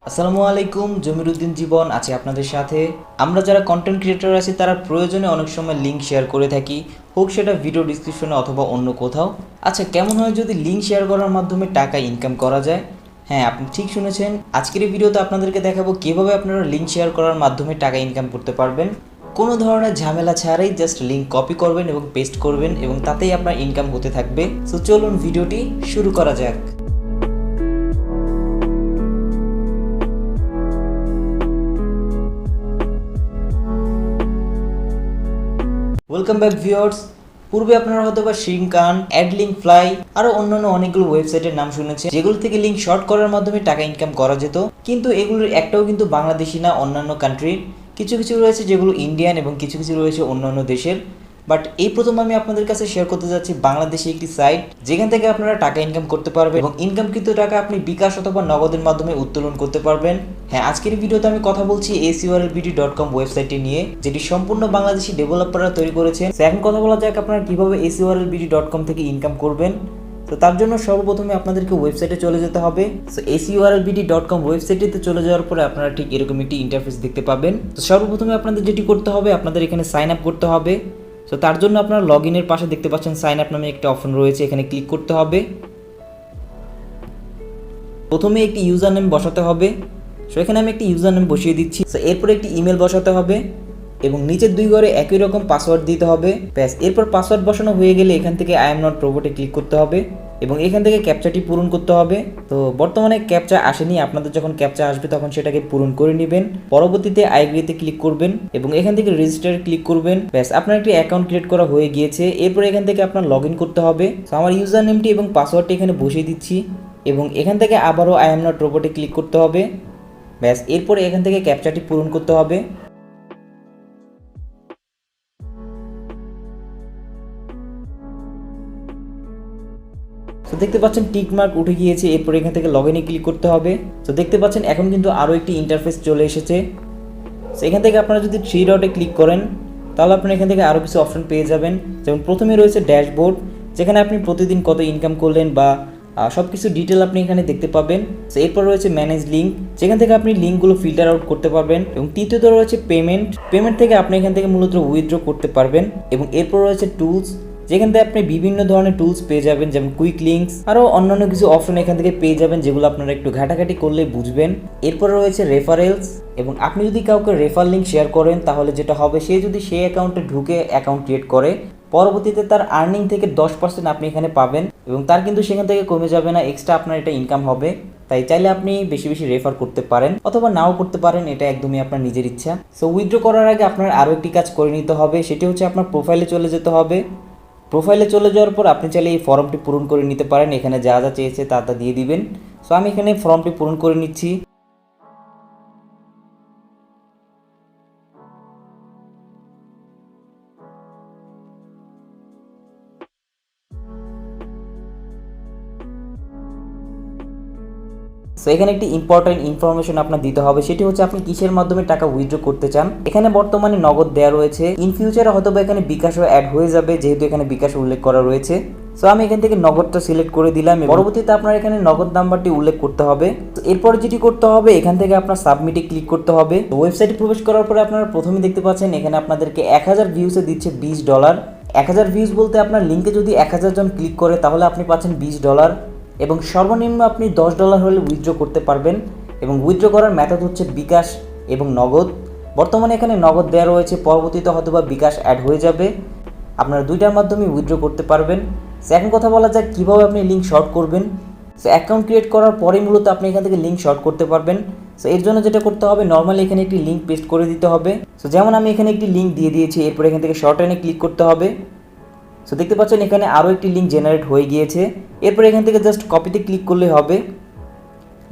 আসসালামু আলাইকুম, জমিরুদ্দিন জীবন আছে আপনাদের সাথে। আমরা যারা কন্টেন্ট ক্রিয়েটর আছি তারা প্রয়োজনে অনেক সময় লিঙ্ক শেয়ার করে থাকি, হোক সেটা ভিডিও ডিসক্রিপশনে অথবা অন্য কোথাও। আচ্ছা, কেমন হয় যদি লিঙ্ক শেয়ার করার মাধ্যমে টাকা ইনকাম করা যায়? হ্যাঁ, আপনি ঠিক শুনেছেন। আজকের এই ভিডিওতে আপনাদেরকে দেখাবো কীভাবে আপনারা লিঙ্ক শেয়ার করার মাধ্যমে টাকা ইনকাম করতে পারবেন। কোনো ধরনের ঝামেলা ছাড়াই জাস্ট লিঙ্ক কপি করবেন এবং পেস্ট করবেন এবং তাতেই আপনার ইনকাম হতে থাকবে। সো চলুন ভিডিওটি শুরু করা যাক। Welcome back viewers. পূর্বে আপনারা হয়তো বা শিঙ্কান, অ্যাডলিঙ্ক ফ্লাই আরও অন্যান্য অনেকগুলো ওয়েবসাইটের নাম শুনেছেন, যেগুলো থেকে লিঙ্ক শর্ট করার মাধ্যমে টাকা ইনকাম করা যেত। কিন্তু এগুলোর একটাও কিন্তু বাংলাদেশি না, অন্যান্য কান্ট্রির। কিছু কিছু রয়েছে যেগুলো ইন্ডিয়ান এবং কিছু কিছু রয়েছে অন্যান্য দেশের। বাট এই প্রথম আমি আপনাদের কাছে শেয়ার করতে যাচ্ছি বাংলাদেশি একটি সাইট, যেখান থেকে আপনারা টাকা ইনকাম করতে পারবেন এবং ইনকামকৃত টাকা আপনি বিকাশ অথবা নগদের মাধ্যমে উত্তোলন করতে পারবেন। হ্যাঁ, আজকের ভিডিওতে আমি কথা বলছি asurlbd.com ওয়েবসাইটটি নিয়ে, যেটি সম্পূর্ণ বাংলাদেশি ডেভেলপাররা তৈরি করেছেন। এখন কথা বলা যাক আপনারা কিভাবে asurlbd.com থেকে ইনকাম করবেন। তো তার জন্য সর্বপ্রথমে আপনাদেরকে ওয়েবসাইটে চলে যেতে হবে। সো asurlbd.com ওয়েবসাইটটিতে চলে যাওয়ার পরে আপনারা ঠিক এরকম একটি ইন্টারফেস দেখতে পাবেন। তো সর্বপ্রথমে আপনাদের যেটি করতে হবে, আপনাদের এখানে সাইন আপ করতে হবে। তো তার জন্য আপনারা লগ ইনের পাশে দেখতে পাচ্ছেন সাইন আপ নামে একটা অপশন রয়েছে, এখানে ক্লিক করতে হবে। প্রথমে একটি ইউজার নেম বসাতে হবে। সো এখানে আমি একটি ইউজার নেম বসিয়ে দিচ্ছি। সো এরপরে একটি ইমেল বসাতে হবে এবং নিচের দুই ঘরে একই রকম পাসওয়ার্ড দিতে হবে। ব্যাস, এরপর পাসওয়ার্ড বসানো হয়ে গেলে এখান থেকে আই এম নট রোবটে ক্লিক করতে হবে এবং এখান থেকে ক্যাপচাটি পূরণ করতে হবে। তো বর্তমানে ক্যাপচা আসেনি, আপনাদের যখন ক্যাপচা আসবে তখন সেটাকে পূরণ করে নেবেন। পরবর্তীতে আই এগ্রিতে ক্লিক করবেন এবং এখান থেকে রেজিস্টারে ক্লিক করবেন। ব্যাস, আপনার একটি অ্যাকাউন্ট ক্রিয়েট করা হয়ে গিয়েছে। এরপর এখান থেকে আপনার লগ ইন করতে হবে। তো আমার ইউজার নেমটি এবং পাসওয়ার্ডটি এখানে বসিয়ে দিচ্ছি এবং এখান থেকে আবারও আই এম নট রোবটে ক্লিক করতে হবে। ব্যাস, এরপরে এখান থেকে ক্যাপচাটি পূরণ করতে হবে। তো দেখতে পাচ্ছেন টিক মার্ক উঠে গিয়েছে। এরপর এখান থেকে লগ ইনে ক্লিক করতে হবে। তো দেখতে পাচ্ছেন এখন কিন্তু আরও একটি ইন্টারফেস চলে এসেছে। তো এখান থেকে আপনারা যদি থ্রি ডটে ক্লিক করেন তাহলে আপনারা এখান থেকে আরও কিছু অপশন পেয়ে যাবেন। যেমন প্রথমে রয়েছে ড্যাশবোর্ড, যেখানে আপনি প্রতিদিন কত ইনকাম করলেন বা সব কিছু ডিটেল আপনি এখানে দেখতে পাবেন। তো এরপর রয়েছে ম্যানেজ লিঙ্ক, যেখান থেকে আপনি লিঙ্কগুলো ফিল্টার আউট করতে পারবেন। এবং তৃতীয়ত রয়েছে পেমেন্ট থেকে আপনি এখান থেকে মূলত উইথড্র করতে পারবেন। এবং এরপর রয়েছে টুলস, যেখান থেকে আপনি বিভিন্ন ধরনের টুলস পেয়ে যাবেন, যেমন কুইক লিঙ্কস আরও অন্যান্য কিছু অপশন এখান থেকে পেয়ে যাবেন, যেগুলো আপনারা একটু ঘাটাঘাটি করলে বুঝবেন। এরপরে রয়েছে রেফারেলস, এবং আপনি যদি কাউকে রেফার লিঙ্ক শেয়ার করেন তাহলে যেটা হবে, সে যদি সেই অ্যাকাউন্টে ঢুকে অ্যাকাউন্ট ক্রিয়েট করে, পরবর্তীতে তার আর্নিং থেকে 10% আপনি এখানে পাবেন এবং তার কিন্তু সেখান থেকে কমে যাবে না, এক্সট্রা আপনার এটা ইনকাম হবে। তাই চাইলে আপনি বেশি বেশি রেফার করতে পারেন অথবা নাও করতে পারেন, এটা একদমই আপনার নিজের ইচ্ছা। সো উইথড্র করার আগে আপনার আরও একটি কাজ করে নিতে হবে, সেটি হচ্ছে আপনার প্রোফাইলে চলে যেতে হবে। প্রোফাইলে চলে যাওয়ার পর আপনি চাইলে এই ফর্মটি পূরণ করে নিতে পারেন, এখানে যা যা চেয়েছে তা তা দিয়ে দিবেন। সো আমি এখানে ফর্মটি পূরণ করে নিচ্ছি। সো এখানে একটি ইম্পর্টেন্ট ইনফরমেশন আপনার দিতে হবে, সেটি হচ্ছে আপনি কিসের মাধ্যমে টাকা উইথড্র করতে চান। এখানে বর্তমানে নগদ দেওয়া রয়েছে, ইন ফিউচারে হয়তো বা এখানে বিকাশও অ্যাড হয়ে যাবে, যেহেতু এখানে বিকাশ উল্লেখ করা রয়েছে। সো আমি এখান থেকে নগদটা সিলেক্ট করে দিলাম। পরবর্তীতে আপনার এখানে নগদ নাম্বারটি উল্লেখ করতে হবে। তো এরপরে যেটি করতে হবে, এখান থেকে আপনার সাবমিটে ক্লিক করতে হবে। তো ওয়েবসাইটে প্রবেশ করার পরে আপনারা প্রথমে দেখতে পাচ্ছেন এখানে আপনাদেরকে 1000 ভিউসে দিচ্ছে $20। 1000 ভিউজ বলতে আপনার লিঙ্কে যদি 1000 জন ক্লিক করে তাহলে আপনি পাচ্ছেন $20 এবং সর্বনিম্ন আপনি $10 হলে উইথড্র করতে পারবেন। এবং উইথড্র করার মেথড হচ্ছে বিকাশ এবং নগদ। বর্তমানে এখানে নগদ দেওয়া রয়েছে, পরবর্তীতে হয়তো বা বিকাশ অ্যাড হয়ে যাবে, আপনারা দুইটার মাধ্যমে উইথড্র করতে পারবেন। সো এখন কথা বলা যাক কীভাবে আপনি লিঙ্ক শর্ট করবেন। সো অ্যাকাউন্ট ক্রিয়েট করার পরেই মূলত আপনি এখান থেকে লিঙ্ক শর্ট করতে পারবেন। সো এর জন্য যেটা করতে হবে, নর্মালি এখানে একটি লিঙ্ক পেস্ট করে দিতে হবে। সো যেমন আমি এখানে একটি লিঙ্ক দিয়ে দিয়েছি, এরপর এখান থেকে শর্ট এনে ক্লিক করতে হবে। সো দেখতে পাচ্ছেন এখানে আরও একটি লিঙ্ক জেনারেট হয়ে গিয়েছে। এরপর এখান থেকে জাস্ট কপিতে ক্লিক করলে হবে,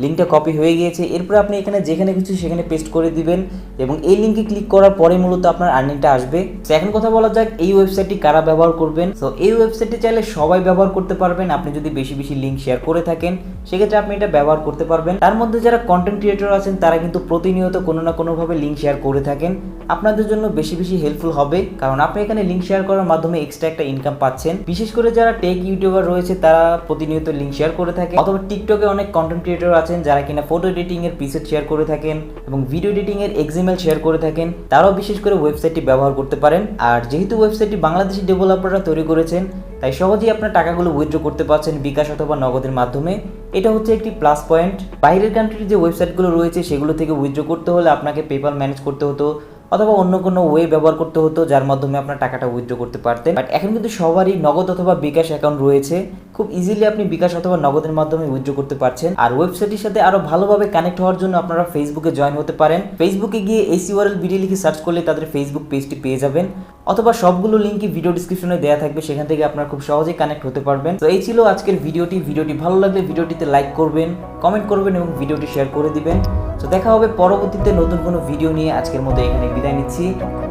লিঙ্কটা কপি হয়ে গিয়েছে। এরপর আপনি এখানে যেখানে কিছু সেখানে পেস্ট করে দিবেন এবং এই লিঙ্কে ক্লিক করার পরে মূলত আপনার আর্নিংটা আসবে। তো এখন কথা বলা যাক এই ওয়েবসাইটটি কারা ব্যবহার করবেন। সো এই ওয়েবসাইটটি চাইলে সবাই ব্যবহার করতে পারবেন, আপনি যদি বেশি বেশি লিঙ্ক শেয়ার করে থাকেন সেক্ষেত্রে আপনি এটা ব্যবহার করতে পারবেন। তার মধ্যে যারা কন্টেন্ট ক্রিয়েটর আছেন তারা কিন্তু প্রতিনিয়ত কোনো না কোনোভাবে লিঙ্ক শেয়ার করে থাকেন, আপনাদের জন্য বেশি বেশি হেল্পফুল হবে, কারণ আপনি এখানে লিঙ্ক শেয়ার করার মাধ্যমে এক্সট্রা একটা ইনকাম পাচ্ছেন। বিশেষ করে যারা টেক ইউটিউবার রয়েছে তারা প্রতিনিয়ত লিঙ্ক শেয়ার করে থাকে, অথবা টিকটকে অনেক কন্টেন্ট ক্রিয়েটর আছে আছেন যারা কিনা ফটো এডিটিং এর প্রিসেট শেয়ার করে থাকেন এবং ভিডিও এডিটিং এর এক্সএমএল শেয়ার করে থাকেন, তারাও বিশেষ করে ওয়েবসাইটটি ব্যবহার করতে পারেন। আর যেহেতু ওয়েবসাইটটি বাংলাদেশি ডেভেলপাররা তৈরি করেছেন, তাই সহজেই আপনার টাকাগুলো উইথড্র করতে পারছেন বিকাশ অথবা নগদের মাধ্যমে। এটা হচ্ছে একটি প্লাস পয়েন্ট। বাইরের কান্ট্রির যে ওয়েবসাইটগুলো রয়েছে সেগুলো থেকে উইথড্র করতে হলে আপনাকে পেপাল ম্যানেজ করতে হতো অথবা অন্য কোনো ওয়ে ব্যবহার করতে হতো যার মাধ্যমে আপনার টাকাটা উইথড্র করতে পারতেন। বাট এখন কিন্তু সবারই নগদ অথবা বিকাশ অ্যাকাউন্ট রয়েছে, খুব ইজিলি আপনি বিকাশ অথবা নগদের মাধ্যমে উইথড্র করতে পারছেন। আর ওয়েবসাইটের সাথে আরো ভালোভাবে কানেক্ট হওয়ার জন্য আপনারা ফেসবুকে জয়েন হতে পারেন। ফেসবুকে গিয়ে ACURL ভিডিও লিখে সার্চ করলে তাদের ফেসবুক পেজটি পেয়ে যাবেন, অথবা সবগুলো লিঙ্কই ভিডিও ডিসক্রিপশনে দেওয়া থাকবে, সেখান থেকে আপনারা খুব সহজেই কানেক্ট হতে পারবেন। তো এই ছিল আজকের ভিডিওটি। ভিডিওটি ভালো লাগলে ভিডিওটিতে লাইক করবেন, কমেন্ট করবেন এবং ভিডিওটি শেয়ার করে দিবেন। তো দেখা হবে পরবর্তীতে নতুন কোনো ভিডিও নিয়ে। আজকের মতো এখানে বিদায় নিচ্ছি।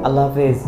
আল্লাহ হাফেজ।